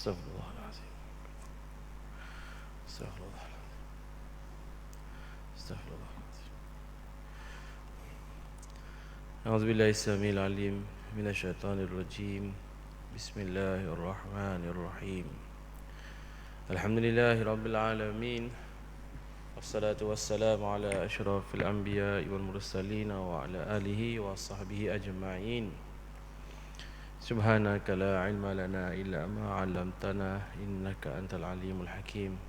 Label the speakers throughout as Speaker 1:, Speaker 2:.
Speaker 1: Astaghfirullahaladzim. Astaghfirullahaladzim. Astaghfirullahaladzim. A'udzubillahi as-sami'il 'alim minasyaitonir rajim. Bismillahirrahmanirrahim. Alhamdulillahi rabbil alamin. Wassalatu wassalamu ala asyrafil anbiya'i wal mursalin wa ala alihi wa sahbihi ajma'in. Subhanaka la ilma lana illa ma 'allamtana innaka antal alimul hakim.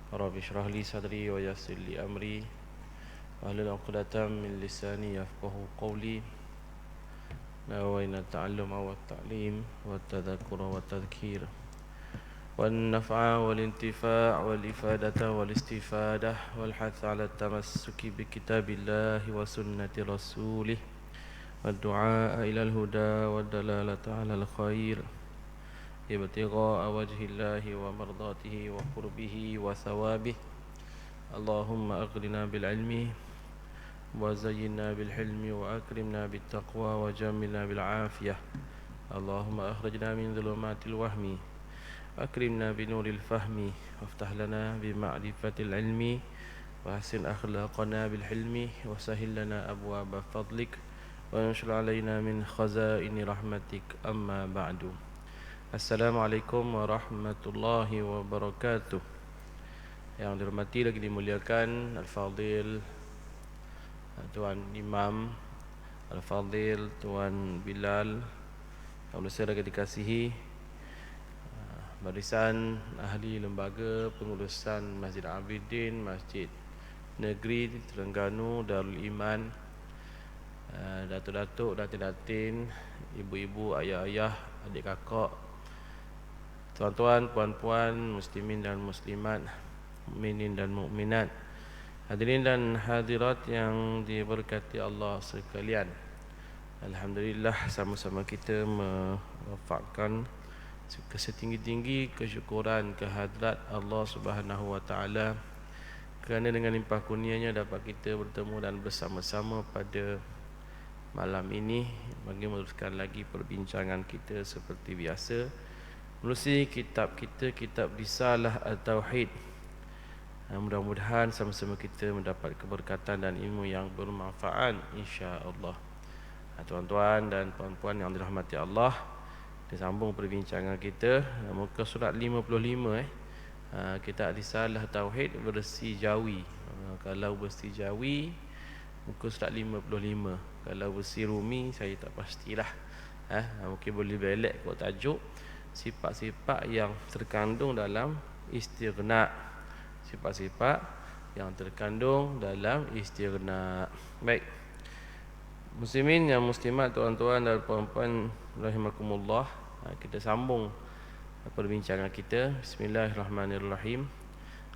Speaker 1: Rabbi shrah li sadri wa yassir li amri wahlul 'uqdatam min lisani yafqahu qawli. Nawaitu ta'alluma wa ta'lim wa tadhakkura wa tadhkir wan naf'a wal intifa' wal ifadata wal istifadah wal hath 'ala tamassuki bi kitabillahi wa sunnati rasulih wad du'a ila al huda wad dalalata 'ala al khair ibtigha'a wajhillahi wa mardatihi wa qurbihi wa thawabih. Allahumma aghnina bil ilmi wa zayyinna bil hilmi wa akrimna bit taqwa wa jammilna bil afiyah. Allahumma akhrijna min dhulumatil wahmi wa akrimna bi nuril fahmi waftah lana bi ma'rifatil ilmi wa ahsin akhlaqana bil hilmi wa sahhil lana abwaaba fadlik wa anshur alaina min khazaini rahmatik. Amma ba'du. Assalamualaikum warahmatullahi wabarakatuh. Yang dihormati lagi dimuliakan Al-Fadhil Tuan Imam Al-Fadhil Tuan Bilal, yang besar lagi dikasihi barisan ahli lembaga pengurusan Masjid Abidin, Masjid Negeri Terengganu Darul Iman, datuk-datuk, datin-datin, ibu-ibu, ayah-ayah, adik kakak, tuan-tuan, puan-puan, muslimin dan muslimat, mukminin dan mukminat, hadirin dan hadirat yang diberkati Allah sekalian. Alhamdulillah, sama-sama kita mewafakkan setinggi-tinggi kesyukuran kehadrat Allah Subhanahu wa taala kerana dengan limpah kurnianya dapat kita bertemu dan bersama-sama pada malam ini bagi meneruskan lagi perbincangan kita seperti biasa menerusi kitab kita, kitab Risalah At-Tauhid. Mudah-mudahan sama-sama kita mendapat keberkatan dan ilmu yang bermanfaat, insya-Allah. Tuan-tuan dan puan-puan yang dirahmati Allah, kita sambung perbincangan kita muka surat 55 kitab Risalah Tauhid versi Jawi. Kalau versi Jawi muka surat 55, kalau versi Rumi saya tak pastilah. Mungkin boleh belak kot tajuk sifat-sifat yang terkandung dalam istighna. Sifat-sifat yang terkandung dalam istighna. Baik, muslimin yang muslimat, tuan-tuan dan puan-puan rahimakumullah, kita sambung perbincangan kita. Bismillahirrahmanirrahim.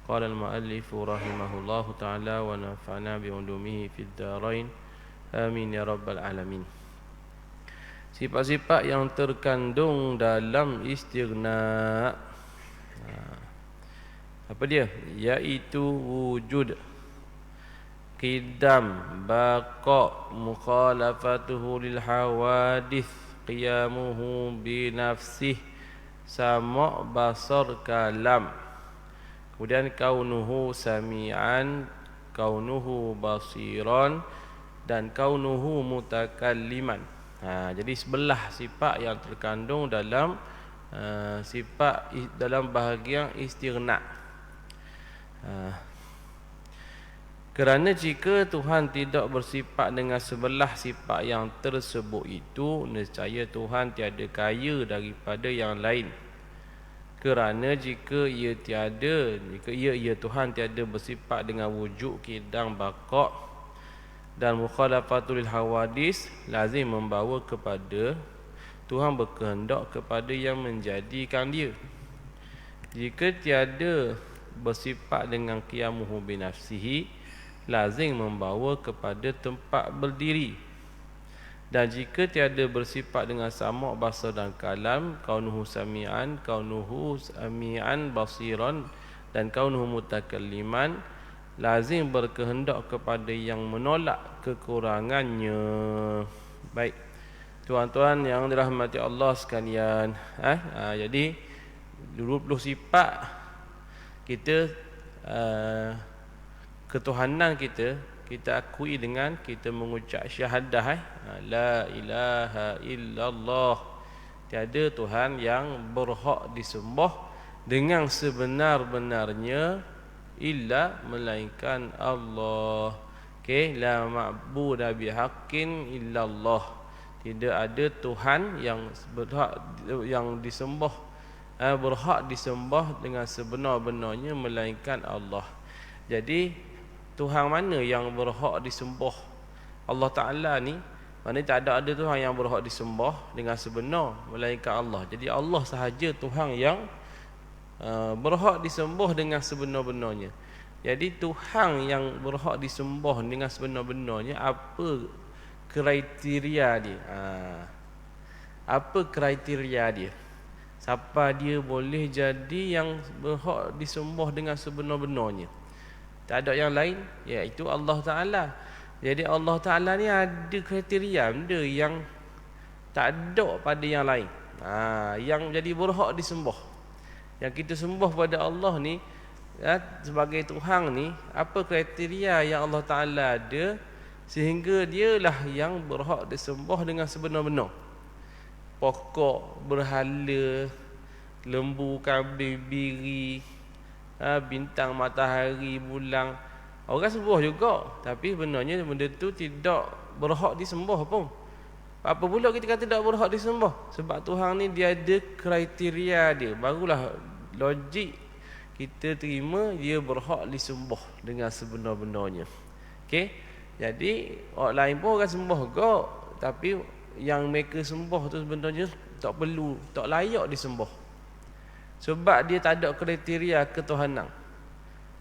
Speaker 1: Qala al-muallif rahimahullahu taala wa nafa'na bi ulumihi fid dharain. Amin ya rabbal alamin. Sifat-sifat yang terkandung dalam istighna. Apa dia? Iaitu wujud, qidam, baqa, mukhalafatuhu lil hawadith, qiyamuhu bi nafsih, sama' basar kalam. Kemudian kaunuhu sami'an, kaunuhu basiran, dan kaunuhu mutakalliman. Jadi sebelah sifat yang terkandung dalam sifat dalam bahagian istighna. Kerana jika Tuhan tidak bersifat dengan sebelah sifat yang tersebut itu, nescaya Tuhan tiada kaya daripada yang lain. Kerana jika ia Tuhan tiada bersifat dengan wujud, qidam, baqa dan mukhalafatul hawadis, lazim membawa kepada Tuhan berkehendak kepada yang menjadikan dia. Jika tiada bersifat dengan qiyamuhu binafsihi, lazim membawa kepada tempat berdiri. Dan jika tiada bersifat dengan sama' basar dan kalam, kaunuhu sami'an basiran, dan kaunuhu mutakalliman, lazim berkehendak kepada yang menolak kekurangannya. Baik, tuan-tuan yang dirahmati Allah sekalian, jadi 20 sifat kita, ketuhanan kita akui dengan kita mengucap syahadah, la ilaha illallah, tiada Tuhan yang berhak disembah dengan sebenar-benarnya illa melainkan Allah. Okey, la ma'budu bihaqqin illallah, tidak ada Tuhan yang berhak yang disembah, berhak disembah dengan sebenar-benarnya melainkan Allah. Jadi Tuhan mana yang berhak disembah? Allah Ta'ala ni, maknanya tak ada Tuhan yang berhak disembah dengan sebenar melainkan Allah. Jadi Allah sahaja Tuhan yang berhak disembah dengan sebenar-benarnya. Jadi Tuhan yang berhak disembah dengan sebenar-benarnya, apa kriteria dia? Apa kriteria dia? Siapa dia boleh jadi yang berhak disembah dengan sebenar-benarnya? Tak ada yang lain, iaitu Allah Ta'ala. Jadi Allah Ta'ala ni ada kriteria benda yang tak ada pada yang lain, yang jadi berhak disembah. Yang kita sembah pada Allah ni, sebagai Tuhan ni, apa kriteria yang Allah Ta'ala ada sehingga dialah yang berhak disembah dengan sebenar-benar? Pokok, berhala, lembu, kambing, biri, bintang, matahari, bulan, orang sembah juga, tapi sebenarnya benda tu tidak berhak disembah pun. Apa pula kita kata tidak berhak disembah? Sebab Tuhan ni dia ada kriteria dia, barulah logik kita terima dia berhak disembah dengan sebenar-benarnya. Okey, jadi orang lain pun orang sembah juga, tapi yang mereka sembah tu sebenarnya tak perlu, tak layak disembah, sebab dia tak ada kriteria ketuhanan.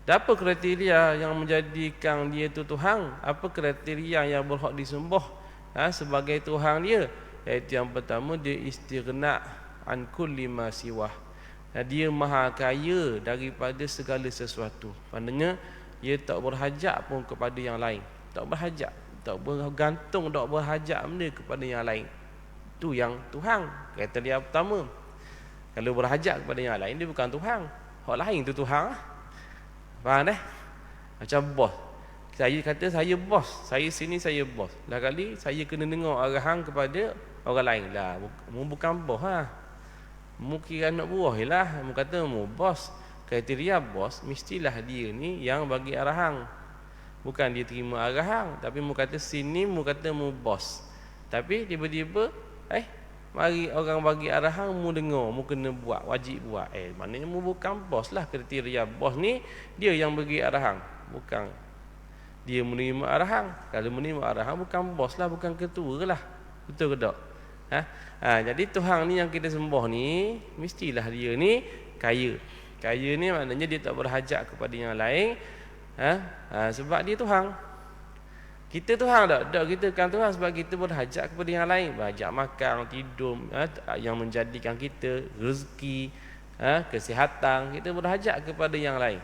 Speaker 1: Dan apa kriteria yang menjadikan dia tu Tuhan? Apa kriteria yang berhak disembah sebagai Tuhan dia? Iaitu yang pertama, dia istighna an kulli ma siwah. Dia maha kaya daripada segala sesuatu. Maknanya dia tak berhajat pun kepada yang lain. Tak berhajat, tak bergantung, tak berhajat benda kepada yang lain. Itu yang Tuhan, kriteria pertama. Kalau berhajat kepada yang lain, dia bukan Tuhan. Hak lain tu Tuhan. Faham dah? Macam bos. Saya kata saya bos, saya sini saya bos. Lah kali saya kena dengar arahan kepada orang lain lah. Mu bukan bos Mu kira anak buah lah. Mu kata mu bos. Kriteria bos mestilah dia ni yang bagi arahan. Bukan dia terima arahan, tapi mu kata sini, mu kata mu bos. Tapi tiba-tiba mari orang bagi arahan, mu dengar, mu kena buat, wajib buat. Maknanya mu bukan bos lah. Kriteria bos ni dia yang bagi arahan, bukan dia menerima arahan. Kalau menerima arahan bukan bos lah, bukan ketua lah. Betul ke tak? Jadi Tuhan ni yang kita sembah ni, mestilah dia ni kaya. Kaya ni maknanya dia tak berhajat kepada yang lain, sebab dia Tuhan. Kita Tuhan tak? Kita kan Tuhan sebab kita berhajat kepada yang lain. Berhajat makan, tidur, yang menjadikan kita rezeki, kesihatan. Kita berhajat kepada yang lain.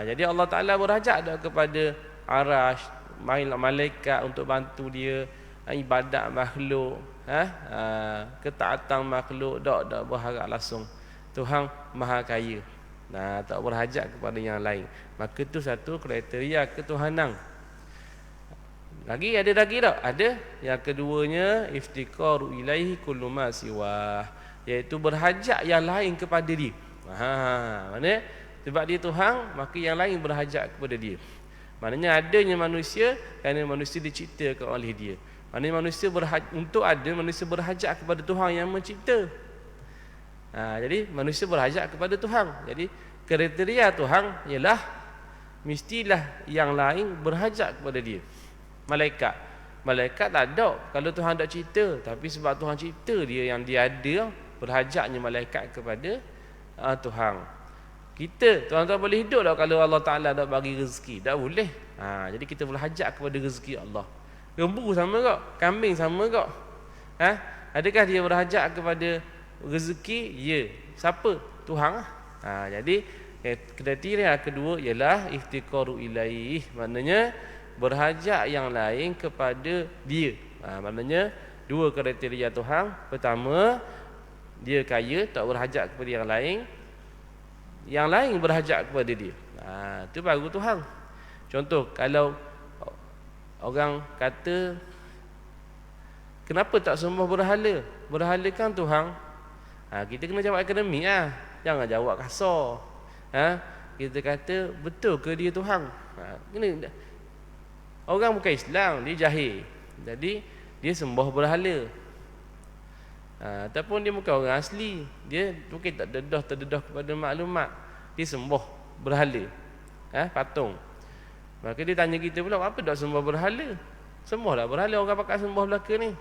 Speaker 1: Jadi Allah Ta'ala berhajat tak kepada arash, malaikat untuk bantu dia, ibadat makhluk, ketaatan makhluk, tak berharap langsung. Tuhan maha kaya, tak berhajat kepada yang lain. Maka itu satu kriteria ketuhanan. Lagi ada lagi tak? Ada. Yang keduanya, iftiqaru ilaihi kullu ma siwah, iaitu berhajat yang lain kepada dia. Maknanya sebab dia Tuhan, maka yang lain berhajat kepada dia. Maknanya adanya manusia kerana manusia diciptakan oleh dia. Maknanya manusia manusia berhajat kepada Tuhan yang mencipta. Jadi manusia berhajat kepada Tuhan. Jadi kriteria Tuhan ialah mestilah yang lain berhajat kepada dia. Malaikat tak ada kalau Tuhan tak cipta, tapi sebab Tuhan cipta dia, yang dia ada, berhajatnya malaikat kepada Tuhan. Kita, tuan-tuan boleh hidup tak kalau Allah Ta'ala tak bagi rezeki? Tak boleh. Jadi kita berhajat kepada rezeki Allah. Lembu sama tak? Kambing sama tak? Adakah dia berhajat kepada rezeki? Ya. Siapa? Tuhan. Jadi kriteria kedua ialah iftiqaru ilaih, maknanya berhajat yang lain kepada dia. Maknanya dua kriteria Tuhan. Pertama, Dia kaya, tak berhajat kepada yang lain. Yang lain berhajat kepada dia. Itu baru Tuhan. Contoh, kalau orang kata, kenapa tak sembah berhala? Berhala kan Tuhan. Kita kena jawab akademik lah. Jangan jawab kasar. Kita kata, betul ke dia Tuhan? Orang bukan Islam, dia jahil. Jadi, dia sembah berhala. Ataupun dia bukan orang asli, dia mungkin tak terdedah kepada maklumat, dia sembah berhala, patung. Maka dia tanya kita pula, apa tak sembah berhala? Sembahlah berhala, orang pakai sembah belaka ni.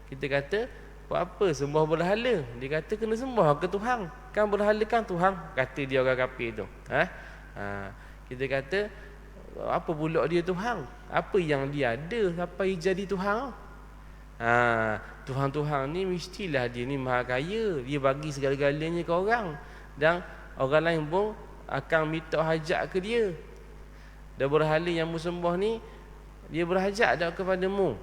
Speaker 1: Kita kata, buat apa sembah berhala? Dia kata kena sembah ke Tuhan, kan berhala kan Tuhan, kata dia orang kafir tu. Kita kata, apa pula dia Tuhan? Apa yang dia ada sampai jadi Tuhan? Tuhan-Tuhan ni mestilah dia ni maha kaya, dia bagi segala-galanya ke orang, dan orang lain pun akan minta hajat ke dia. Dan berhala yang mu sembah ni, dia berhajat tak kepadamu?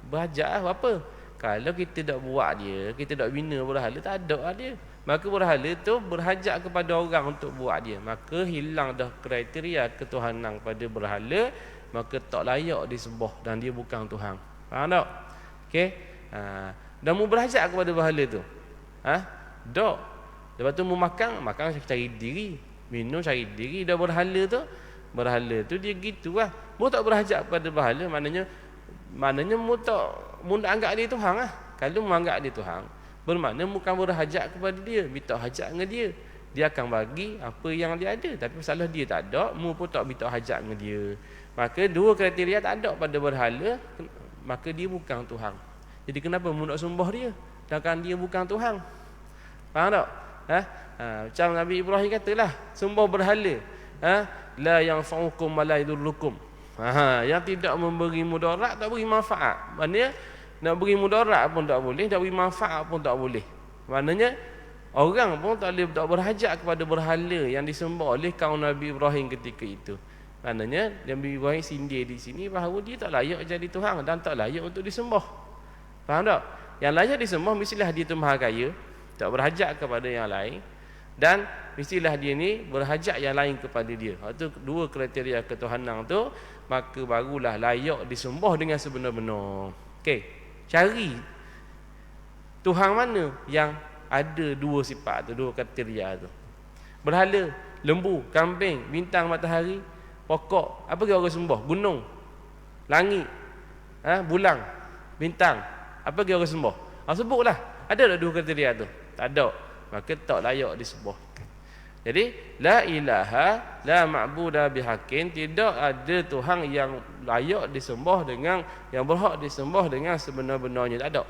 Speaker 1: Berhajat lah apa? Kalau kita tak buat dia, kita tak bina berhala, tak ada lah dia. Maka berhala tu berhajat kepada orang untuk buat dia. Maka hilang dah kriteria ketuhanan pada berhala, maka tak layak disembah dan dia bukan Tuhan. Faham tak? Okey. Dan mu berhajat kepada berhala tu. Dok. Lepas tu mu makan cari diri, minum cari diri. Dah berhala tu dia gitulah. Mu tak berhajat kepada berhala, maknanya mu nak anggap dia Tuhan lah. Kalau mu anggap dia Tuhan, bermakna mu kan berhajat kepada dia, minta hajat dengan dia. Dia akan bagi apa yang dia ada. Tapi masalah dia tak ada, mu pun tak minta hajat dengan dia. Maka dua kriteria tak ada pada berhala, maka dia bukan Tuhan. Jadi kenapa mu nak sembah dia, sedangkan dia bukan Tuhan? Faham tak? Macam Nabi Ibrahim katalah, sembah berhala, la yanfa'ukum wa la yadurrukum. Yang tidak memberi mudarat, tak beri manfaat. Maknanya nak beri mudarat pun tak boleh, nak beri manfaat pun tak boleh. Maknanya orang pun tak berhajat kepada berhala yang disembah oleh kaum Nabi Ibrahim ketika itu. Maknanya Nabi Ibrahim sindir di sini bahawa dia tak layak jadi Tuhan dan tak layak untuk disembah. Faham tak? Yang layak disembah mestilah dia tu maha kaya, tak berhajat kepada yang lain, dan mestilah dia ni berhajat yang lain kepada dia. Itu dua kriteria ketuhanan tu, maka barulah layak disembah dengan sebenar-benar. Okey, cari Tuhan mana yang ada dua sifat tu, dua kriteria tu. Berhala, lembu, kambing, bintang, matahari, pokok, apa ke orang sembah? Gunung, langit, bulan, bintang, apa ke orang sembah? Sebutlah, ada tak dua kriteria tu? Tak ada, maka tak layak disembah. Jadi la ilaha la ma'budu bihaqqin, tidak ada Tuhan yang layak disembah dengan, yang berhak disembah dengan sebenar-benarnya, tak ada.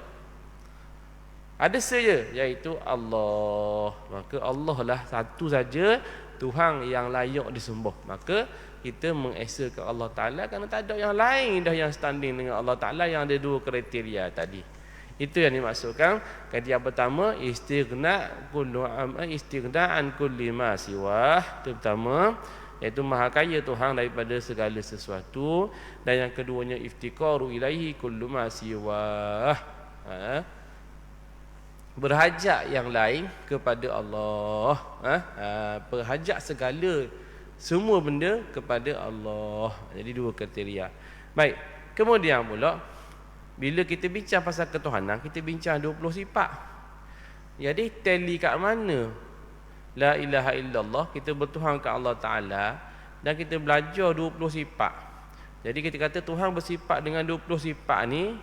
Speaker 1: Ada saja, iaitu Allah. Maka Allah lah satu saja Tuhan yang layak disembah. Maka kita mengesakan Allah Ta'ala kerana tak ada yang lain dah yang standing dengan Allah Ta'ala yang ada dua kriteria tadi. Itu yang dimaksudkan. Kriteria pertama, istighna'an kulli ma siwah. Itu pertama, iaitu maha kaya Tuhan daripada segala sesuatu. Dan yang keduanya, iftikaru ilaihi kullu ma siwah, berhajat yang lain kepada Allah, berhajat segala semua benda kepada Allah. Jadi dua kriteria. Baik, kemudian pula bila kita bincang pasal ketuhanan, kita bincang 20 sifat. Jadi tali kat mana la ilaha illallah, kita bertuhan ke Allah Ta'ala, dan kita belajar 20 sifat. Jadi kita kata Tuhan bersifat dengan 20 sifat ni.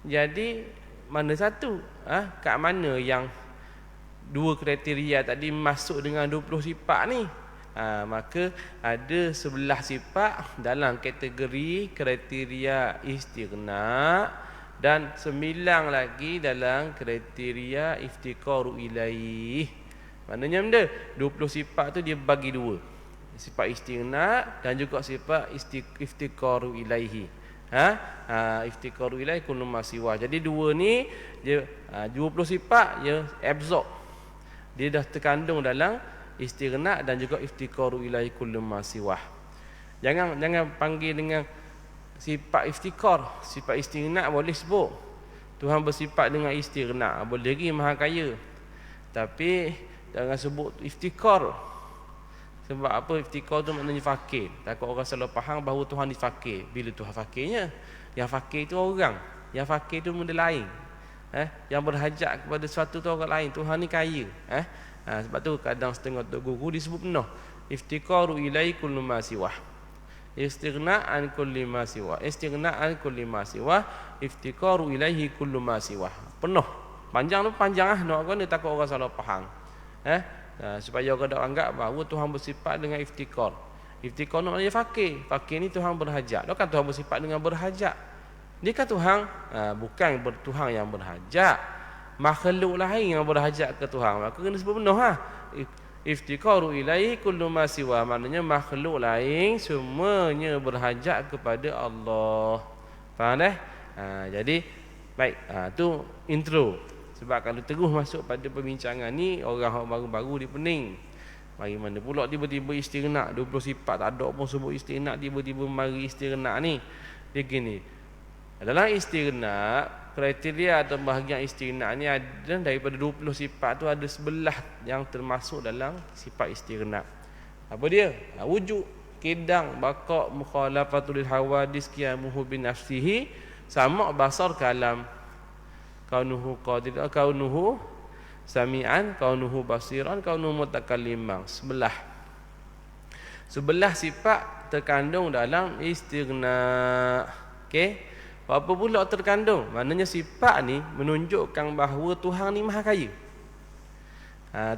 Speaker 1: Jadi mana satu? Kat mana yang dua kriteria tadi masuk dengan 20 sifat ni? Maka ada 11 sifat dalam kategori kriteria istighna, dan 9 lagi dalam kriteria iftikaru ilaih. Maknanya benda 20 sifat tu dia bagi dua, sifat istighna dan juga sifat iftikaru ilaihi. Iftikaru ilaih kullu ma siwa. Jadi dua ni dia 20 sifat dia absorb, dia dah terkandung dalam istighna dan juga iftikaru ilaihi kullu ma siwa. Jangan panggil dengan sifat iftikar, sifat istighna boleh sebut, Tuhan bersifat dengan istighna, boleh lagi maha kaya. Tapi jangan sebut iftikar. Sebab apa? Iftikar tu maknanya fakir. Takut orang salah faham bahawa Tuhan ni fakir. Bila Tuhan fakirnya? Yang fakir itu orang. Yang fakir itu benda lain. Yang berhajat kepada sesuatu tu orang lain. Tuhan ni kaya. Sebab tu kadang setengah tok guru disebut penuh iftikaru ilai kullu ma siwah. Istighna'an kulli ma siwah. Istighna'an kulli ma siwah. Iftikaru ilaihi kullu ma siwah. Penuh. Panjang tu panjang nak kena takut orang salah faham. Supaya orang tak anggap bahawa Tuhan bersifat dengan iftikar. Iftikar maknanya fakir. Fakir ni Tuhan berhajat. Bukan Tuhan bersifat dengan berhajat. Dia kan Tuhan bukan Tuhan yang berhajat. Makhluk lain yang berhajat ke Tuhan. Maka kena sebut penuh Iftikaru ilaihi kullu ma siwa. Maknanya makhluk lain semuanya berhajat kepada Allah. Faham dah? Jadi baik, tu intro. Sebab kalau terus masuk pada perbincangan ni, orang baru-baru dia pening. Mari mana pula tiba-tiba istighna, 20 sifat tak ada pun sebut istighna, tiba-tiba mari istighna ni. Dia gini. Dalam istighna, kriteria atau bahagian istighna ni ada daripada 20 sifat tu ada 11 yang termasuk dalam sifat istighna. Apa dia? Wujud, kidang, baqa', mukhalafatul hawadis, qiyamuhu bi nafsihi, sama' basar kalam. Kaunuhu qadiran, kaunuhu sami'an, kaunuhu basiran, kaunuhu mutakalliman. 11 sifat terkandung dalam istighna. Okey. Apa pula terkandung? Maknanya sifat ni menunjukkan bahawa Tuhan ni maha kaya.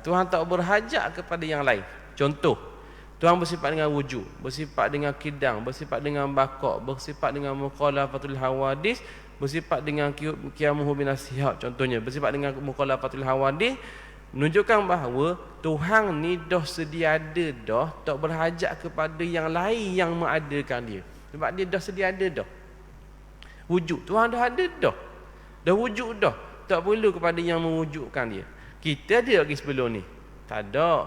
Speaker 1: Tuhan tak berhajat kepada yang lain. Contoh, Tuhan bersifat dengan wujud, bersifat dengan kidang, bersifat dengan baqa', bersifat dengan mukhalafatul hawadis, bersifat dengan qiyamuhu bin nasihat. Contohnya, bersifat dengan mukhalafatul hawadis, menunjukkan bahawa Tuhan ni dah sedia ada dah, tak berhajat kepada yang lain yang mengadakan dia. Sebab dia dah sedia ada dah. Wujud Tuhan dah ada dah. Dah wujud dah. Tak perlu kepada yang mewujudkan dia. Kita ada lagi sebelum ni? Tak ada.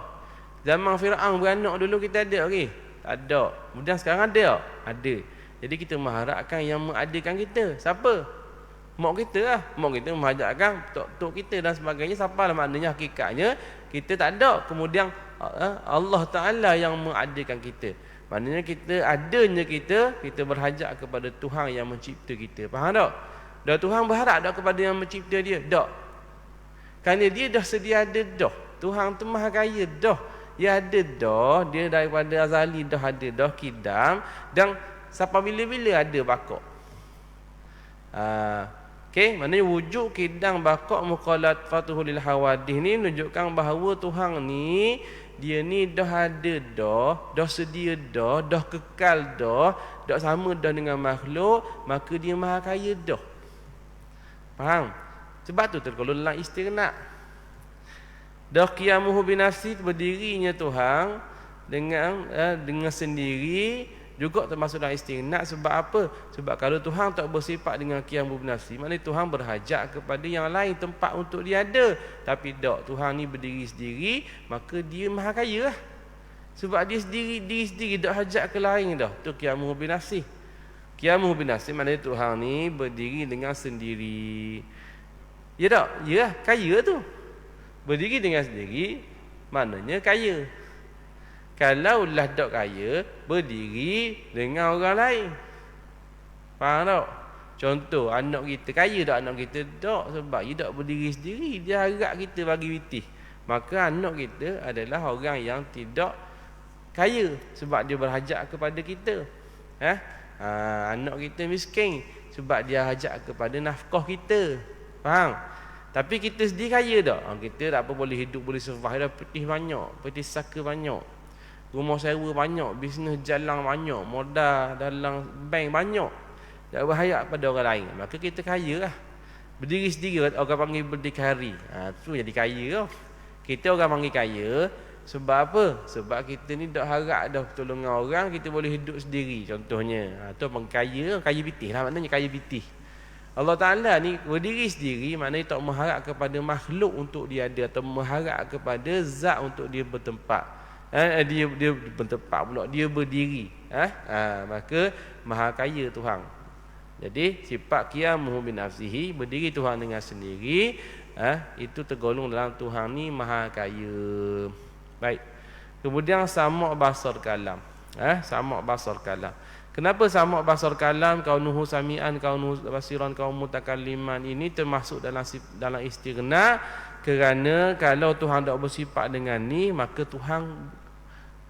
Speaker 1: Zaman Firaun beranak dulu kita ada lagi? Tak ada. Kemudian sekarang ada? Ada. Jadi kita mengharapkan yang mengadakan kita. Siapa? Mak kita lah. Mak kita mengharapkan tok kita dan sebagainya. Siapa lah maknanya hakikatnya? Kita tak ada. Kemudian Allah Ta'ala yang mengadakan kita. Maknanya adanya kita berhajat kepada Tuhan yang mencipta kita. Faham tak? Dah Tuhan berharap tak kepada yang mencipta dia? Tak. Kerana dia dah sedia ada dah. Tuhan tu maha kaya dah. Dia ada dah. Dia daripada azali dah ada dah kidam. Dan sampai bila-bila ada baqa'. Okey, maknanya wujud kidang baqa' mukhalafatuhu lil hawadih ni menunjukkan bahawa Tuhan ni dia ni dah ada dah sedia dah kekal dah sama dah dengan makhluk, maka dia maha kaya dah. Faham? Sebab tu terkala dalam istighna. Dah qiyamuhu bi nafsi, berdirinya Tuhan dengan sendiri juga termasuk dalam istighna. Sebab apa? Sebab kalau Tuhan tak bersifat dengan qiyamuhu bi nafsi, maknanya Tuhan berhajat kepada yang lain tempat untuk dia ada. Tapi tak, Tuhan ni berdiri sendiri, maka dia maha kaya lah. Sebab dia sendiri tak hajat ke lain dah. Tu qiyamuhu bi nafsi. Qiyamuhu bi nafsi maknanya Tuhan ni berdiri dengan sendiri. Ya tak? Ya, kaya tu. Berdiri dengan sendiri maknanya kaya. Kalau lah tak kaya, berdiri dengan orang lain. Faham tak? Contoh, anak kita kaya tak anak kita? Tak, sebab dia tak berdiri sendiri. Dia harap kita bagi witih. Maka anak kita adalah orang yang tidak kaya sebab dia berhajat kepada kita. Anak kita miskin sebab dia hajat kepada nafkah kita. Faham? Tapi kita sendiri kaya tak? Kita tak apa boleh hidup, boleh survive dah. Petih banyak, petih saka banyak, rumah sewa banyak, bisnes jalan banyak, modal dalam bank banyak. Tak berhayat pada orang lain. Maka kita kaya lah. Berdiri sendiri, orang panggil berdikari. Tu jadi kaya lah. Kita orang panggil kaya sebab apa? Sebab kita ni tak harap dah pertolongan orang, kita boleh hidup sendiri. Contohnya, tu panggil kaya bitih lah, maknanya kaya bitih. Allah Ta'ala ni berdiri sendiri, maknanya tak mengharap kepada makhluk untuk dia ada, atau mengharap kepada zat untuk dia bertempat. Dia bertempat pula, dia berdiri. Maka maha kaya Tuhan. Jadi sifat qiyamuhu bi nafsihi, berdiri Tuhan dengan sendiri, itu tergolong dalam Tuhan ni maha kaya. Baik. Kemudian sama' basar kalam. Sama' basar kalam. Kenapa sama' basar kalam, kaunuhu sami'an, kaunuhu basiran, kaunuhu mutakalliman, ini termasuk dalam istighna, kerana kalau Tuhan tak bersifat dengan ni, maka Tuhan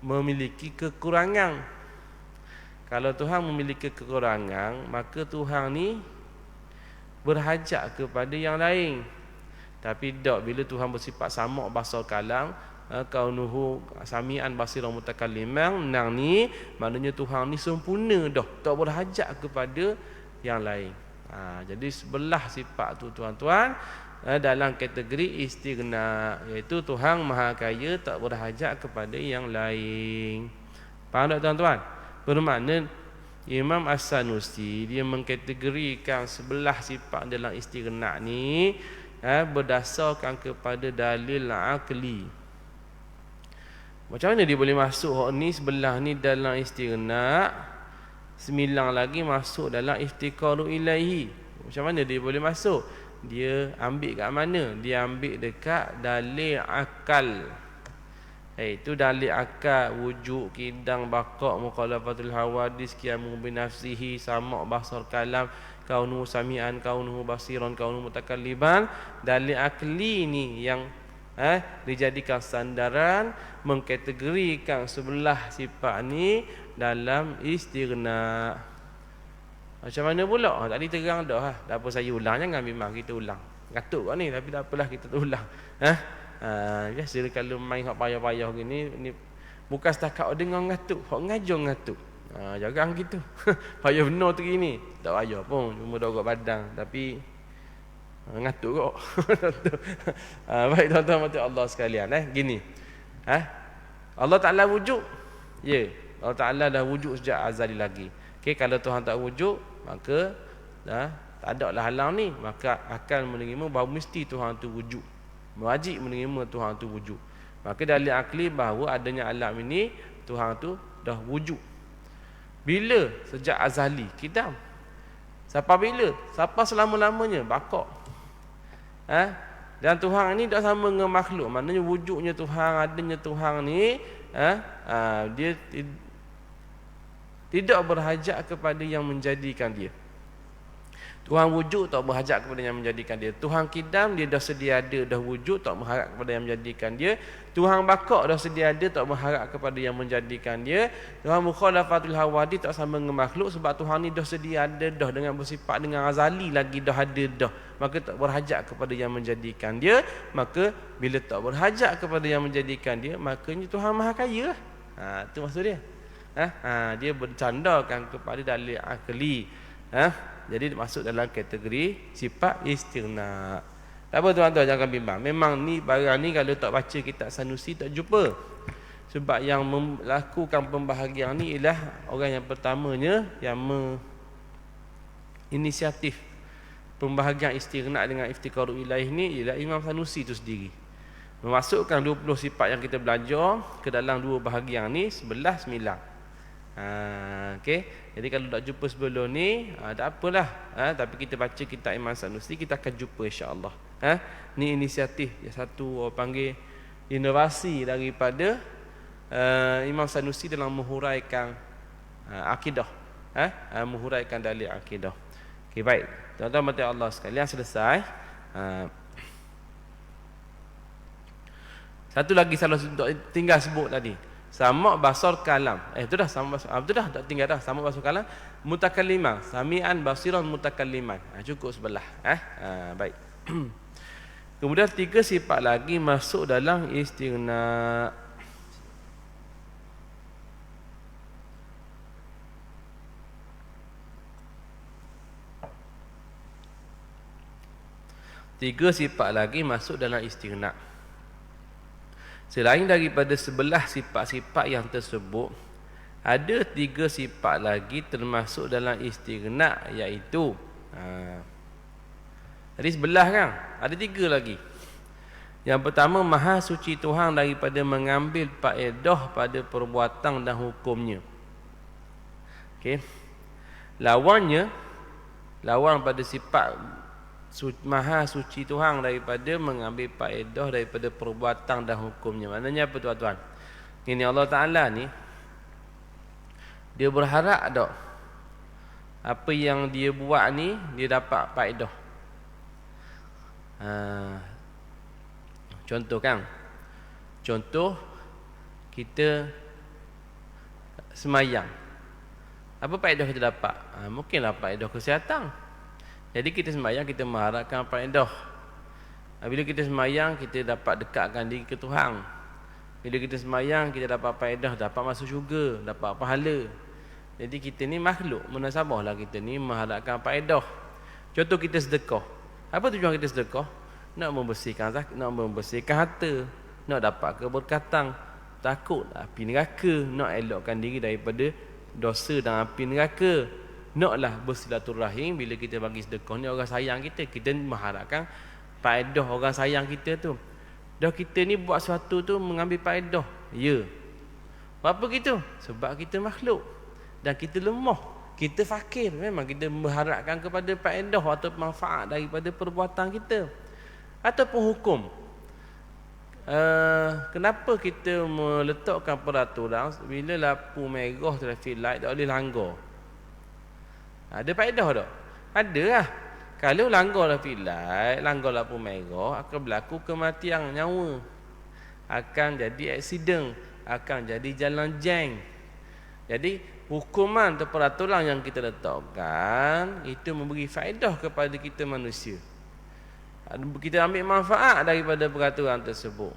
Speaker 1: memiliki kekurangan. Kalau Tuhan memiliki kekurangan, maka Tuhan ni berhajat kepada yang lain. Tapi tak, bila Tuhan bersifat sama' basar kalam, kaunuhu sami'an basiran mutakalliman, nang ni maknanya Tuhan ni sempurna dah, tak berhajat kepada yang lain. Jadi sebelah sifat tu tuan-tuan dalam kategori istighna, iaitu Tuhan maha kaya, tak berhajat kepada yang lain. Faham tak tuan-tuan? Bermakna Imam As-Sanusi dia mengkategorikan sebelah sifat dalam istighna ni berdasarkan kepada dalil akli. Macam mana dia boleh masuk ni sebelah ni dalam istighna, 9 lagi masuk dalam iftiqaru ilaihi? Macam mana dia boleh masuk? Dia ambil kat mana? Dia ambil dekat dalil akal. Itu dalil akal, wujud, kidang, baqa', mukhalafatul hawadis, qiyamu bi nafsihi, sama' basar kalam, kaunuhu sami'an, kaunuhu basiran, kaunuhu mutakalliman. Dalil akli ni yang dijadikan sandaran mengkategorikan sebelah sifat ni dalam istighna. Macam mana pula? Tadi terang dah. Tak apa saya ulang, jangan memang kita ulang. Ngatuk kat ni, tapi tak apalah kita ulang. Biasa kalau main hak payah-payah gini ni, bukan setakat dengar ngatuk, hak ngajar ngatuk. Jangan gitu. Payah benar tu gini. Tak payah pun, cuma dogok badan, tapi ngatuk kok. Baik tuan-tuan mati Allah sekalian, gini. Allah Taala wujud. Ya, Allah Taala dah wujud sejak azali lagi. Okey, kalau Tuhan tak wujud, maka tak ada lah halang ni, maka akan menerima bahawa mesti Tuhan tu wujud. Wajib menerima Tuhan tu wujud. Maka dalil akli bahawa adanya alam ini, Tuhan tu dah wujud. Bila? Sejak azali, kidam. Siapa bila? Siapa selama-lamanya? Baqa'. Dan Tuhan ini tak sama dengan makhluk. Maknanya wujudnya Tuhan, adanya Tuhan ni, dia tidak berhajat kepada yang menjadikan dia. Tuhan wujud, tak berhajat kepada yang menjadikan dia. Tuhan kidam, dia dah sedia ada, dah wujud, tak berharap kepada yang menjadikan dia. Tuhan baqa' dah sedia ada, tak berharap kepada yang menjadikan dia. Tuhan mukhalafatul hawadi, tak sama dengan makhluk, sebab Tuhan ni dah sedia ada dah, dengan bersifat dengan azali lagi dah ada dah. Maka tak berhajat kepada yang menjadikan dia. Maka bila tak berhajat kepada yang menjadikan dia, makanya Tuhan maha kaya. Itu maksud dia. Dia bercandakan kepada dalil akli. Jadi masuk dalam kategori sifat istighna. Tak apa tuan-tuan, jangan bimbang. Memang ni barang ni kalau tak baca kitab Sanusi tak jumpa. Sebab yang melakukan pembahagian ni ialah orang yang pertamanya yang inisiatif pembahagian istighna dengan iftiqaru ilaih ni ialah Imam Sanusi tu sendiri. Memasukkan 20 sifat yang kita belajar ke dalam dua bahagian ni, 11 9. Okey. Jadi kalau tak jumpa sebelum ni, tak apalah. Tapi kita baca kitab Imam Sanusi, kita akan jumpa insya-Allah. Ni inisiatif yang satu orang panggil inovasi daripada Imam Sanusi dalam menghuraikan akidah. Menghuraikan dalil akidah. Okey, baik. Tuan-tuan mati Allah sekalian, selesai. Satu lagi salah tinggal sebut tadi. Sama' basar kalam. Itu dah sama basar. Betul dah, tak tinggal dah. Sama' basar kalam, mutakalliman, sami'an basiran mutakalliman. Cukup sebelah. Baik. Kemudian 3 sifat lagi masuk dalam istighna. Tiga sifat lagi masuk dalam istighna. Selain daripada 11 sifat-sifat yang tersebut, ada 3 sifat lagi termasuk dalam istighna, iaitu tadi 11 kan? Ada 3 lagi. Yang pertama, maha suci Tuhan daripada mengambil faedah pada perbuatan dan hukumnya. Okey. Lawannya, lawan pada sifat maha suci Tuhan daripada mengambil faedah daripada perbuatan dan hukumnya. Maknanya apa tuan-tuan? Ini Allah Ta'ala ni, dia berharap tak apa yang dia buat ni dia dapat faedah. Contoh kan, contoh kita semayang, apa faedah kita dapat? Mungkinlah faedah kesihatan. Jadi kita semayang, kita mengharapkan faedah. Bila kita semayang, kita dapat dekatkan diri ke Tuhan. Bila kita semayang, kita dapat faedah, dapat masuk syurga, dapat pahala. Jadi kita ni makhluk munasabahlah, kita ni mengharapkan faedah. Contoh kita sedekah. Apa tujuan kita sedekah? Nak membersihkan harta, nak dapat keberkatan, takut api neraka, nak elokkan diri daripada dosa dan api neraka, naklah bersilaturahim. Bila kita bagi sedekah ni, orang sayang kita, kita mengharapkan faedah orang sayang kita tu. Dah kita ni buat sesuatu tu mengambil faedah. Ya. Apa gitu? Sebab kita makhluk dan kita lemah, kita fakir. Memang kita mengharapkan kepada faedah atau manfaat daripada perbuatan kita ataupun hukum. Kenapa kita meletakkan peraturan bila lampu merah traffic light tak boleh langgar? Ada faedah tak? Ada lah. Kalau langgar traffic light, langgar lampu merah, akan berlaku kematian nyawa, akan jadi aksiden, akan jadi jalan jam. Jadi hukuman atau peraturan yang kita letakkan itu memberi faedah kepada kita manusia. Kita ambil manfaat daripada peraturan tersebut.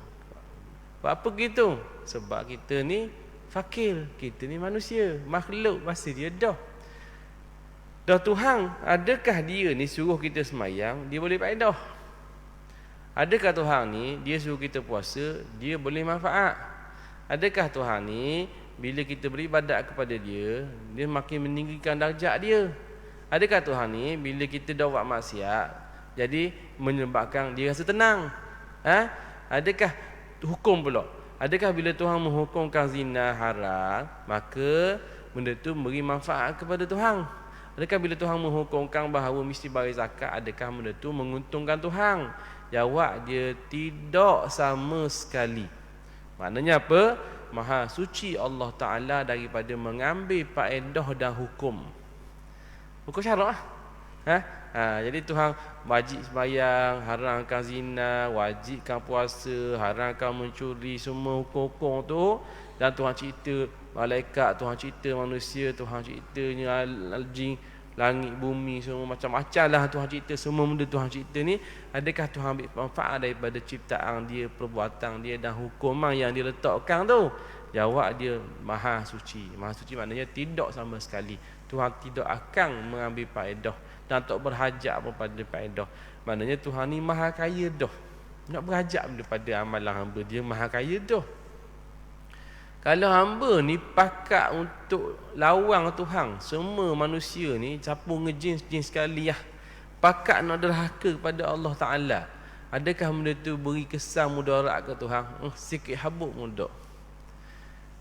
Speaker 1: Apa gitu? Sebab kita ni fakir, kita ni manusia, makhluk, pasti dia dah Tuhan, adakah dia ni suruh kita semayang dia boleh faedah? Adakah Tuhan ni dia suruh kita puasa dia boleh manfaat? Adakah Tuhan ni bila kita beribadat kepada dia, dia makin meninggikan darjat dia? Adakah Tuhan ni bila kita dah buat maksiat jadi menyebabkan dia rasa tenang? Adakah hukum pula? Adakah bila Tuhan menghukumkan zina haram, maka benda tu memberi manfaat kepada Tuhan? Adakah bila Tuhan menghukumkan bahawa mesti bayar zakat, adakah benda tu menguntungkan Tuhan? Jawab dia tidak sama sekali. Maknanya apa? Maha suci Allah Ta'ala daripada mengambil faedah dan hukum. Hukum syarak lah. Jadi Tuhan wajib sembahyang, haramkan zina, wajibkan puasa, haramkan mencuri, semua hukum-hukum tu. Dan Tuhan cerita malaikat, Tuhan cerita manusia, Tuhan ceritanya jin, langit, bumi, semua macam-macam lah Tuhan cerita. Semua benda Tuhan cerita ni, adakah Tuhan ambil manfaat daripada ciptaan dia, perbuatan dia dan hukuman yang dia letakkan tu? Jawab dia maha suci. Maha suci maknanya tidak sama sekali. Tuhan tidak akan mengambil faedah dan tak berhajat kepada faedah. Maknanya Tuhan ni maha kaya dah. Nak berhajat daripada amalan hamba, dia maha kaya dah. Kalau hamba ni pakat untuk lawang Tuhan, semua manusia ni siapa ngejin sekali lah, pakat nak derhaka kepada Allah Ta'ala, adakah benda tu beri kesan mudarat ke Tuhan? Sikit habuk mudah.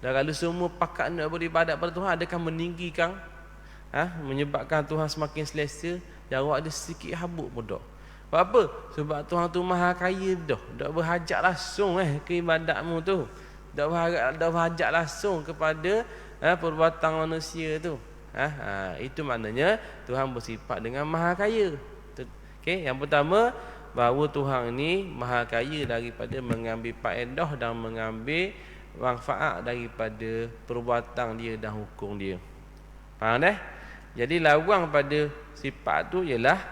Speaker 1: Dan kalau semua pakat nak beribadat pada Tuhan, adakah meninggikan, menyebabkan Tuhan semakin selesa? Jawab dia sikit habuk mudah. Sebab apa? Sebab Tuhan tu maha kaya dah. Tak berhajat langsung ke ibadatmu tu. Tak berhajat langsung kepada perbuatan manusia tu. Itu maknanya Tuhan bersifat dengan maha kaya. Okay? Yang pertama, bahawa Tuhan ni maha kaya daripada mengambil faedah dan mengambil manfaat daripada perbuatan dia dan hukum dia. Faham dah? Jadi lawang pada sifat tu ialah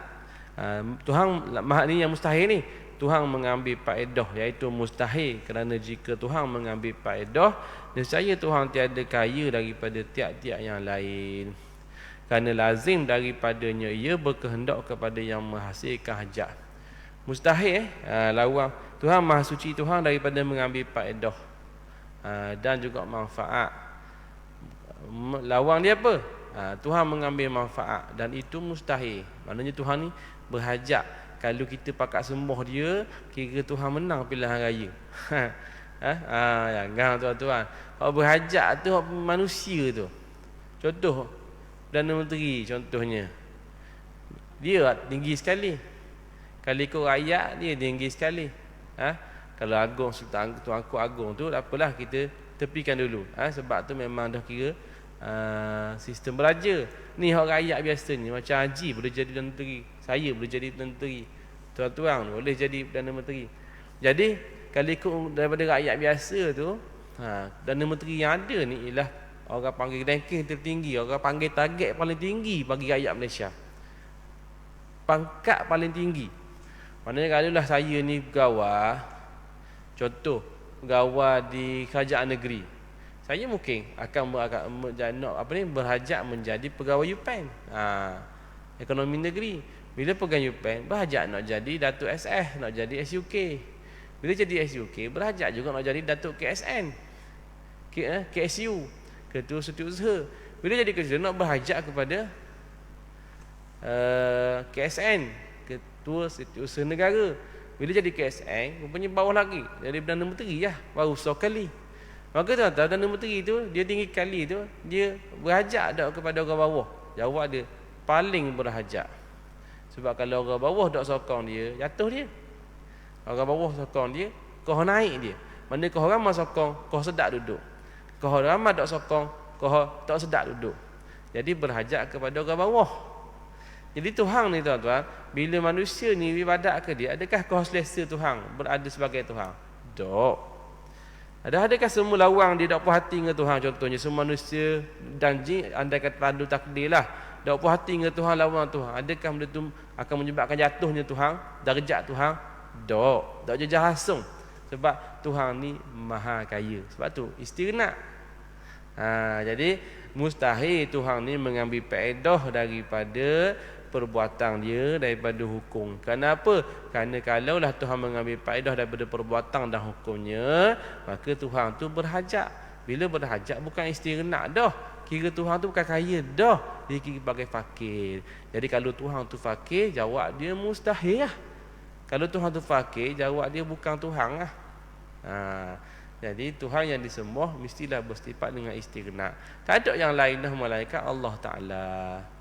Speaker 1: Tuhan ni yang mustahil ni, Tuhan mengambil faedah, iaitu mustahil, kerana jika Tuhan mengambil faedah, nescaya Tuhan tiada kaya daripada tiap-tiap yang lain. Kerana lazim daripadanya ia berkehendak kepada yang menghasilkan hajat. Mustahil lawang. Tuhan maha suci, Tuhan daripada mengambil faedah dan juga manfaat. Lawang dia apa? Tuhan mengambil manfaat dan itu mustahil. Maknanya Tuhan ni berhajat. Kalau kita pakat sembah dia, kira Tuhan menang pilihan raya. Jangan tuan-tuan. Kalau berhajat tu manusia tu. Contoh Perdana Menteri contohnya. dia tinggi sekali. Kalau ikut rakyat dia tinggi sekali. Kalau agung Sultan Tuanku Agung tu, tak apalah kita tepikan dulu. Sebab tu memang dah kira sistem beraja. Ni hak rakyat biasa ni macam Haji boleh jadi Perdana Menteri, saya boleh jadi Perdana Menteri, tuan-tuan boleh jadi Perdana Menteri. Jadi kalau ikut daripada rakyat biasa tu, Perdana Menteri yang ada ni ialah orang panggil ranking tertinggi, orang panggil target paling tinggi bagi rakyat Malaysia. Pangkat paling tinggi. Maknanya kalau lah saya ni pegawai, contoh pegawai di kerajaan negeri, saya mungkin akan berhajat menjadi pegawai UPN, ekonomi negeri. Bila pegang UPN, berhajat nak jadi Datuk SS, nak jadi SUK. Bila jadi SUK, berhajat juga nak jadi Datuk KSN, KSU, Ketua Setiausaha. Bila jadi ketua, nak berhajat kepada KSN, Ketua Setiausaha Negara. Bila jadi KSN, rupanya bawah lagi, jadi Perdana Menteri lah, baru sekali. Maka tuan-tuan, Perdana Menteri tu, dia tinggi kali tu, dia berhajat tak kepada orang bawah? Jawab dia, paling berhajat. Sebab kalau orang bawah tak sokong dia, jatuh dia. Orang bawah sokong dia, kau naik dia. Mana kau ramai sokong, kau sedap duduk. Kau ramai tak sokong, kau tak sedap duduk. Jadi berhajat kepada orang bawah. Jadi Tuhan ni tuan-tuan, bila manusia ni ibadat ke dia, adakah kau selesa Tuhan berada sebagai Tuhan? Tak. Adakah semua lawang dia tak puas hati dengan Tuhan? Contohnya semua manusia dan jin, andai kata tandu takdir lah, tak puas hati dengan Tuhan, lawan Tuhan. Adakah benda tu akan menyebabkan jatuhnya Tuhan, darjat Tuhan? Tak jejah hasung. Sebab Tuhan ni maha kaya. Sebab tu istighna. Jadi mustahil Tuhan ni mengambil faedah daripada perbuatan dia, daripada hukum. Kenapa? Kerana kalaulah Tuhan mengambil faedah daripada perbuatan dan hukumnya, maka Tuhan tu berhajat. Bila berhajat bukan istighna dah. Kira Tuhan tu bukan kaya dah, dia kira sebagai fakir. Jadi kalau Tuhan tu fakir, jawab dia mustahil lah. Kalau Tuhan tu fakir, jawab dia bukan Tuhan lah. Jadi Tuhan yang disembah mestilah bersifat dengan istighna. Tak ada yang lain dah melainkan Allah Ta'ala.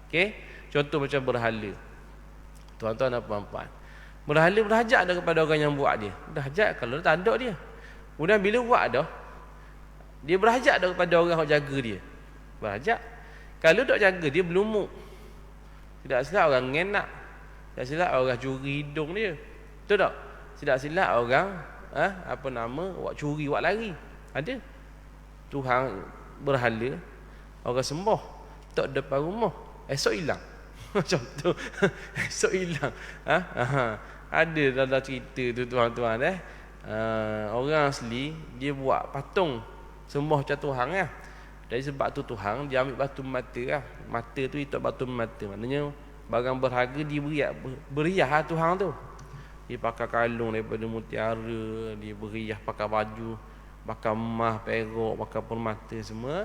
Speaker 1: Okey? Contoh macam berhala. Tuan-tuan dan puan-puan, berhala berhajat dah kepada orang yang buat dia. Berhajat kalau tak ada dia. Kemudian bila buat dah, dia berhajat dah kepada orang yang jaga dia. Berhajat. Kalau tak jaga dia berlumuk. Tidak silap orang ngenak. Tidak silap orang curi hidung dia. Betul tak? Tidak silap orang buat curi, buat lari. Ada. Tuhan berhala, orang sembah, tak depan rumah, esok hilang. Macam tu. Esok hilang. Ada dalam cerita tu tuan-tuan. Orang asli dia buat patung sembah macam Tuhan lah. Dari sebab tu Tuhan dia ambil batu mata lah. Mata tu itu batu mata. Maknanya barang berharga dia beriah Tuhan tu. Dia pakai kalung daripada mutiara, dia beriah pakai baju, pakai emas, perak, pakai permata semua.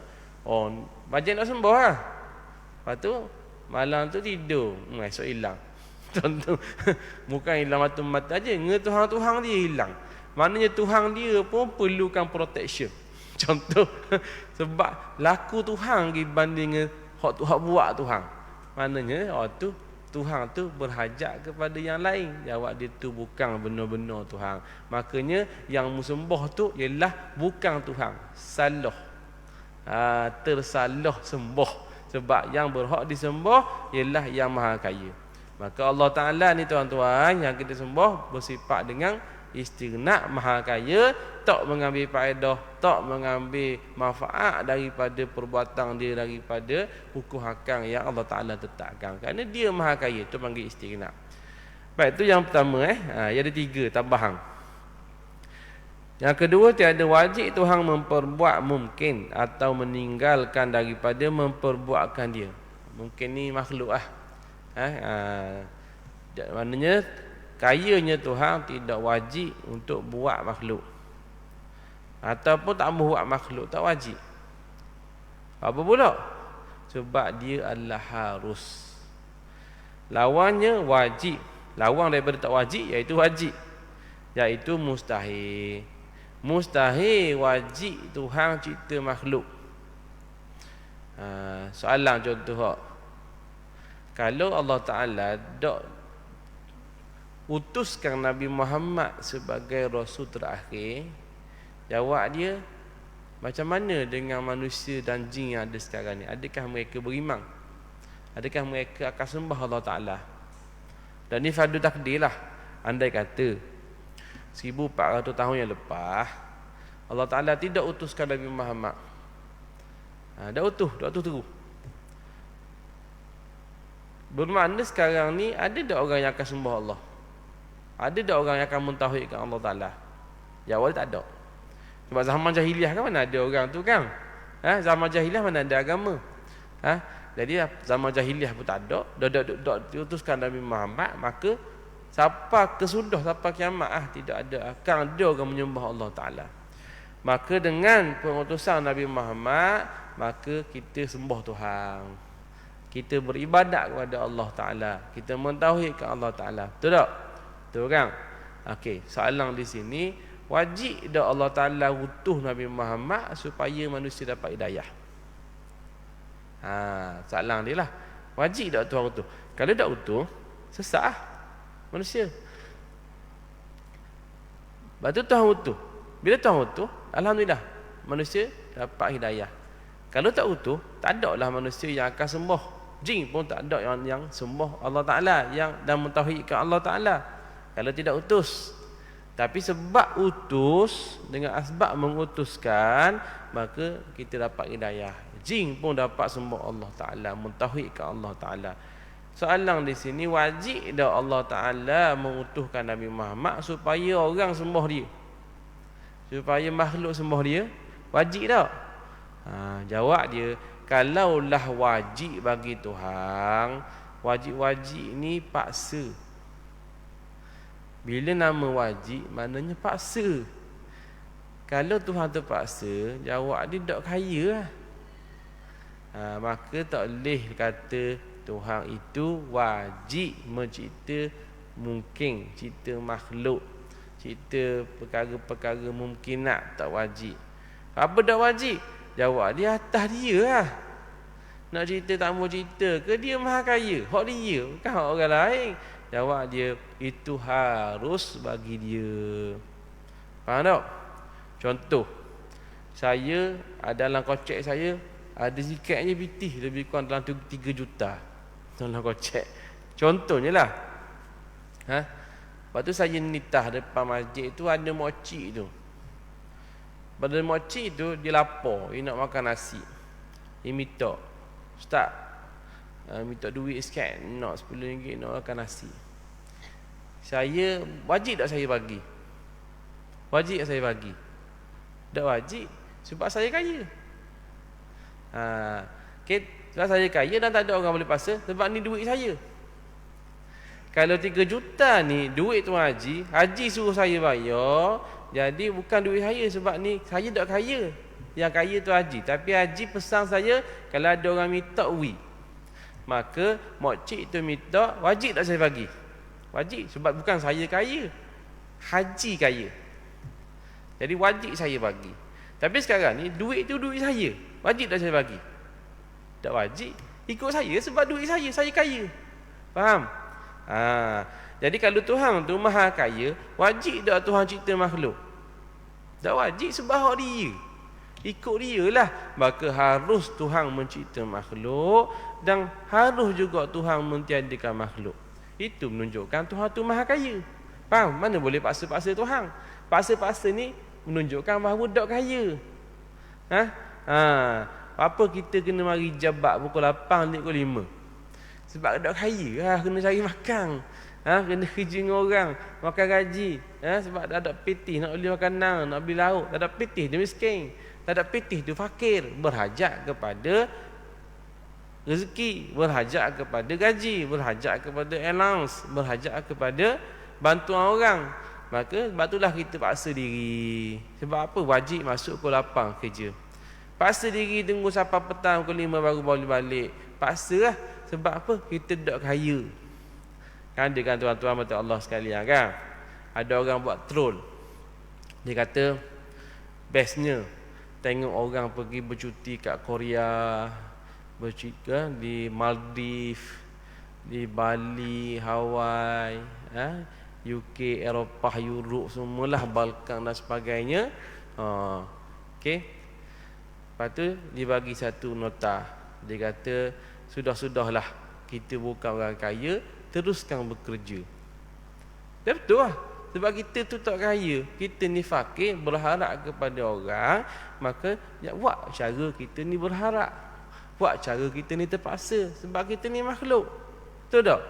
Speaker 1: Bajet nak sembah lah. Lepas tu malam tu tidur, esok hilang. Contoh, bukan hilang batu mata aja, Tuhan dia hilang. Maknanya Tuhan dia pun perlukan protection. Contoh, sebab laku Tuhan dibanding dengan hak buat Tuhan. Maknanya tu Tuhan tu berhajat kepada yang lain. Jawab dia tu bukan benar-benar Tuhan. Makanya yang musembah tu ialah bukan Tuhan, salah. Tersalah sembah. Sebab yang berhak disembah ialah yang maha kaya. Maka Allah Ta'ala ni tuan-tuan yang kita sembah bersifat dengan istighna, maha kaya, tak mengambil faedah, tak mengambil manfaat daripada perbuatan dia, daripada hukum hakam yang Allah Ta'ala tetapkan. Kerana dia maha kaya, itu panggil istighna. Baik, itu yang pertama. Ada 3 tambahan. Yang kedua, tiada wajib Tuhan memperbuat mungkin atau meninggalkan daripada memperbuatkan dia. Mungkin ni makhluk lah. Maknanya kayanya Tuhan tidak wajib untuk buat makhluk. Ataupun tak buat makhluk, tak wajib. Apa pula? Sebab dia adalah harus. Lawannya wajib. Lawan daripada tak wajib iaitu wajib, iaitu mustahil. Mustahil wajib Tuhan cipta makhluk. Soalan contoh, Kalau Allah Ta'ala dok utuskan Nabi Muhammad sebagai Rasul terakhir, jawab dia, macam mana dengan manusia dan jin yang ada sekarang ni? Adakah mereka beriman? Adakah mereka akan sembah Allah Ta'ala? Dan ni fardu takdir lah. Andai kata 1400 tahun yang lepas Allah Ta'ala tidak utuskan Nabi Muhammad, dah utus terus. Bermakna sekarang ni ada tak orang yang akan sembah Allah? Ada tak orang yang akan mentauhidkan Allah Ta'ala? Jawab tak ada. Sebab zaman jahiliah kan mana ada orang tu kan? Zaman jahiliah mana ada agama? Jadi zaman jahiliah pun tak ada. Dah diutuskan Nabi Muhammad, maka sampai kesudah, sampai kiamat tidak ada akan ada orang menyembah Allah Ta'ala. Maka dengan pengutusan Nabi Muhammad, maka kita sembah Tuhan, kita beribadat kepada Allah Ta'ala, kita mentauhidkan Allah Ta'ala. Betul tak? Betul kan? Okey, soalan di sini, wajib dah Allah Ta'ala utuh Nabi Muhammad supaya manusia dapat hidayah? Soalan dia lah, wajib tak Tuhan utuh? Kalau tak utuh, sesat manusia. Lepas tu Tuhan utuh. Bila Tuhan utuh, alhamdulillah, manusia dapat hidayah. Kalau tak utuh, tak ada lah manusia yang akan sembah. Jin pun tak ada yang sembah Allah Ta'ala, yang dan mentauhidkan Allah Ta'ala kalau tidak utus. Tapi sebab utus, dengan asbab mengutuskan, maka kita dapat hidayah. Jin pun dapat sembah Allah Ta'ala, mentauhidkan Allah Ta'ala. Soalan di sini, wajib dah Allah Ta'ala mengutuskan Nabi Muhammad supaya orang sembah dia, supaya makhluk sembah dia? Wajib tak? Jawab dia, kalaulah wajib bagi Tuhan, wajib-wajib ni paksa. Bila nama wajib, maknanya paksa. Kalau Tuhan terpaksa, jawab dia tak kaya lah. Maka tak boleh kata Tuhan itu wajib mencipta mungkin, cipta makhluk, cipta perkara-perkara mungkinat. Tak wajib. Apa tak wajib? Jawab dia, atas dia lah. Nak cerita tak mau cerita ke, dia maha kaya, hak dia, bukan hak orang lain. Jawab dia, itu harus bagi dia. Faham tak? Contoh, saya dalam kocek saya ada sikitnya pitih lebih kurang dalam 3 juta dalam kocek. Contohnya lah. Lepas tu saya nitah depan masjid tu, ada mokcik tu. Pada mokcik tu, dia lapar, dia nak makan nasi. Dia minta, Ustaz, minta duit sikit, nak RM10 nak makan nasi. Saya, wajib tak saya bagi? Wajib tak saya bagi? Tak wajib, sebab saya kaya. Okay, sebab saya kaya dan tak ada orang boleh paksa, sebab ni duit saya. Kalau 3 juta ni duit Tuan Haji, Haji suruh saya bayar, jadi bukan duit saya, sebab ni saya tak kaya. Yang kaya tu Haji. Tapi Haji pesan saya, kalau ada orang minta maka mokcik tu minta, wajib tak saya bagi? Wajib, sebab bukan saya kaya, Haji kaya. Jadi wajib saya bagi. Tapi sekarang ni duit tu duit saya, wajib tak saya bagi? Tak wajib. Ikut saya, sebab duit saya kaya. Faham? Jadi kalau Tuhan tu maha kaya, wajib tak Tuhan cipta makhluk? Tak wajib, sebab hak dia, ikut dia lah. Maka harus Tuhan mencipta makhluk, dan harus juga Tuhan mentiadakan makhluk. Itu menunjukkan Tuhan tu maha kaya. Faham? Mana boleh paksa-paksa Tuhan? Paksa-paksa ni menunjukkan bahawa tak kaya. Apa kita kena mari jabat pukul 8, pukul 5? Sebab tak kaya lah, kena cari makan. Kena kerja dengan orang, makan gaji. Sebab tak ada pitih, nak beli makanan, nak beli lauk. Tak ada pitih, dia miskin. Tak ada pitih, dia fakir. Berhajat kepada rezeki, berhajat kepada gaji, berhajat kepada allowance, berhajat kepada bantuan orang. Maka sebab itulah kita paksa diri. Sebab apa? Wajib masuk pukul 8 kerja. Paksa diri tunggu sampai petang pukul 5 baru boleh balik. Paksa lah. Sebab apa? Kita tak kaya. Kan ada kan tuan-tuan mata Allah sekalian kan? Ada orang buat troll. Dia kata bestnya tengok orang pergi bercuti kat Korea, bercuti di Maldives, di Bali, Hawaii, UK, Eropah, Europe, semualah Balkan dan sebagainya. Okey. Lepas tu dia bagi satu nota. Dia kata, sudah-sudahlah, kita bukan orang kaya, teruskan bekerja. Dia betul lah. Sebab kita tu tak kaya, kita ni fakir, berharap kepada orang, maka buat cara kita ni berharap, buat cara kita ni terpaksa, sebab kita ni makhluk. Betul tak?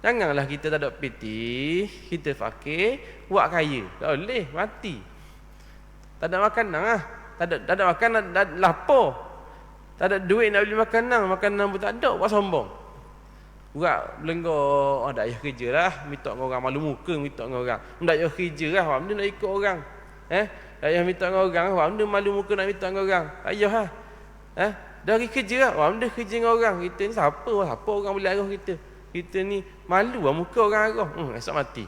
Speaker 1: Janganlah kita tak ada piti, kita fakir, buat kaya. Tak boleh, mati. Tak ada makanan lah. Tak ada makanan, lapar. Tak ada duit nak beli makanan pun tak ada, buat sombong. Buat belenggok, tak payah kerja lah, minta dengan orang, malu muka minta dengan orang. Tak payah kerja lah, buat benda nak ikut orang. Tak payah minta dengan orang, buat benda malu muka nak minta dengan orang. Tak payah lah. Dari kerja lah, buat benda kerja dengan orang. Kita ni siapa orang boleh arah kita? Kita ni malu lah muka orang arah. Esok mati.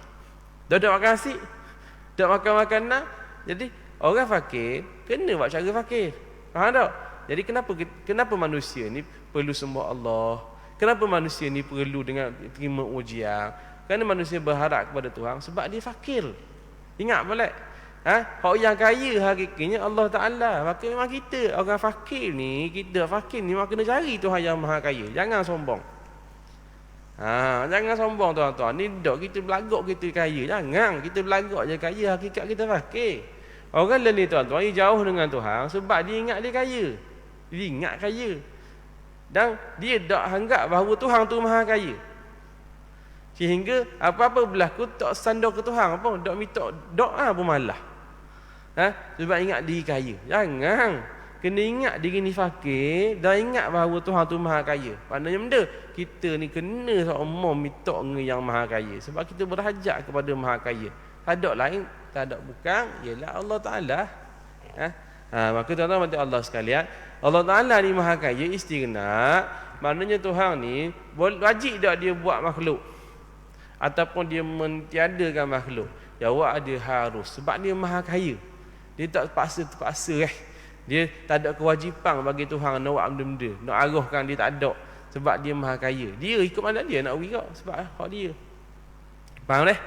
Speaker 1: Dah ada makan nasi, dah makan makanan. Jadi orang fakir kena buat cara fakir. Faham tak? Jadi kenapa manusia ni perlu sembah Allah? Kenapa manusia ni perlu dengan terima ujian? Kerana manusia berharap kepada Tuhan sebab dia fakir. Ingat balik. Hak yang kaya hakikatnya Allah Ta'ala. Maka memang kita orang fakir ni, memang kena cari Tuhan yang maha kaya. Jangan sombong. Jangan sombong tuan-tuan. Ni dok kita belagak kita kaya. Jangan kita belagak je kaya, hakikat kita fakir. Orang lain ni tuan-tuan, dia jauh dengan Tuhan sebab dia ingat dia kaya. Dia ingat kaya. Dan dia tak anggap bahawa Tuhan tu maha kaya. Sehingga apa-apa berlaku tak sandar ke Tuhan pun, tak minta doa pun malah. Sebab ingat diri kaya. Jangan. Kena ingat diri ni fakir dan ingat bahawa Tuhan tu maha kaya. Maknanya benda kita ni kena sama minta dengan yang maha kaya sebab kita berhajat kepada maha kaya. Tak ada lain, tak ada bukan, ialah Allah Ta'ala. Maka tuan-tuan mati Allah sekalian, Allah Ta'ala ni maha kaya, istighna. Maknanya Tuhan ni wajib tak dia buat makhluk ataupun dia mentiadakan makhluk? Jawab dia harus, sebab dia maha kaya. Dia tak terpaksa dia tak ada kewajipan bagi Tuhan nak buat benda-benda, nak arahkan dia, tak ada. Sebab dia maha kaya. Dia ikut mana dia nak wira, sebab hak dia. Faham dah?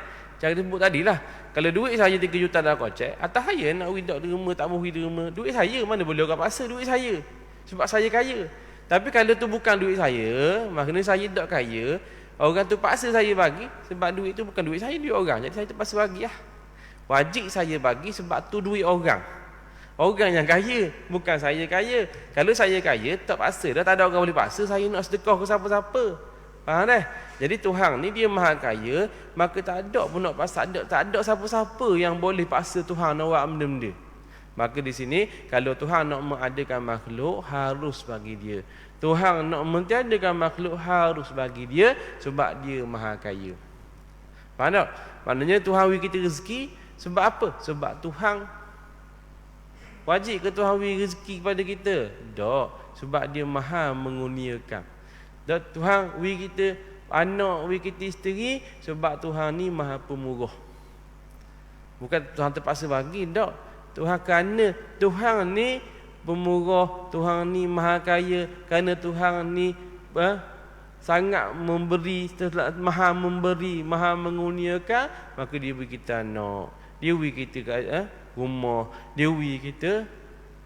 Speaker 1: Cara sebut tadi lah. Kalau duit saya 3 juta dalam kocek, atas saya nak widak derma, tak mahu derma. Duit saya, mana boleh orang paksa duit saya. Sebab saya kaya. Tapi kalau tu bukan duit saya, maknanya saya tak kaya, orang tu paksa saya bagi, sebab duit tu bukan duit saya, duit orang. Jadi saya terpaksa bagi lah. Wajib saya bagi sebab tu duit orang. Orang yang kaya, bukan saya kaya. Kalau saya kaya, tak paksa dah, tak ada orang boleh paksa saya nak sedekah ke siapa-siapa. Faham dah? Jadi Tuhan ni dia maha kaya, maka tak ada pun nak paksa, tak ada siapa-siapa yang boleh paksa Tuhan nak buat benda-benda. Maka di sini kalau Tuhan nak mengadakan makhluk, harus bagi dia. Tuhan nak mentiadakan makhluk, harus bagi dia sebab dia maha kaya. Faham tak? Maknanya Tuhan beri kita rezeki sebab apa? Sebab Tuhan wajib ke Tuhan beri rezeki kepada kita? Tak, sebab dia maha mengurniakan. Dan Tuhan beri kita anak, beri kita isteri sebab Tuhan ni maha pemurah. Bukan Tuhan terpaksa bagi, tak. Tuhan kerana Tuhan ni pemurah, Tuhan ni maha kaya, kerana Tuhan ni sangat memberi, maha memberi, maha mengurniakan, maka dia beri kita anak, dia beri kita rumah, dia beri kita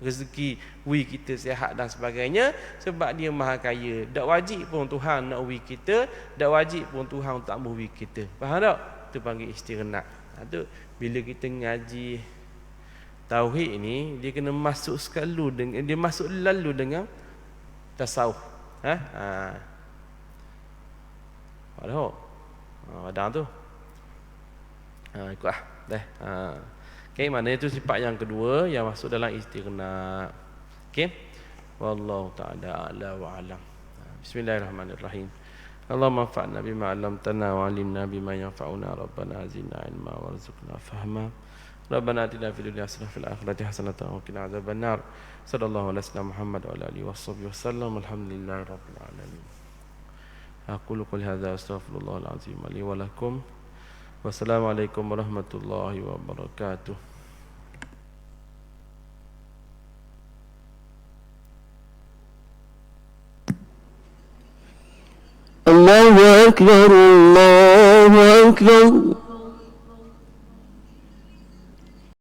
Speaker 1: rezeki, beri kita sihat dan sebagainya, sebab dia maha kaya. Tak wajib pun Tuhan nak beri kita, tak wajib pun Tuhan tak beri kita. Faham tak? Itu panggil istighnaq. Tu bila kita ngaji tauhid ni, dia kena masuk sekali dengan, dia masuk lalu dengan tasawuf. Ada padang tu. Ikutlah. Dah. Okey, maknanya itu sifat yang kedua yang masuk dalam istighnaq. Okey. Wallahu ta'ala a'la wa a'lam. Bismillahirrahmanirrahim. Allahumma anfa'na bima 'allamtana wa 'allimna bima yanfa'una, rabbana zidna ilma warzuqna fahma. Rabbana atina fid dunya hasanah fil akhirati hasanah wa qina adzabannar. Sallallahu alaihi wasallam Muhammad wa ala alihi wasallam. Alhamdulillahirabbil alamin. Aqulu qouli hadza astaghfirullahal azim li wa lakum. Wassalamualaikum warahmatullahi wabarakatuh.
Speaker 2: الله أكبر الله أكبر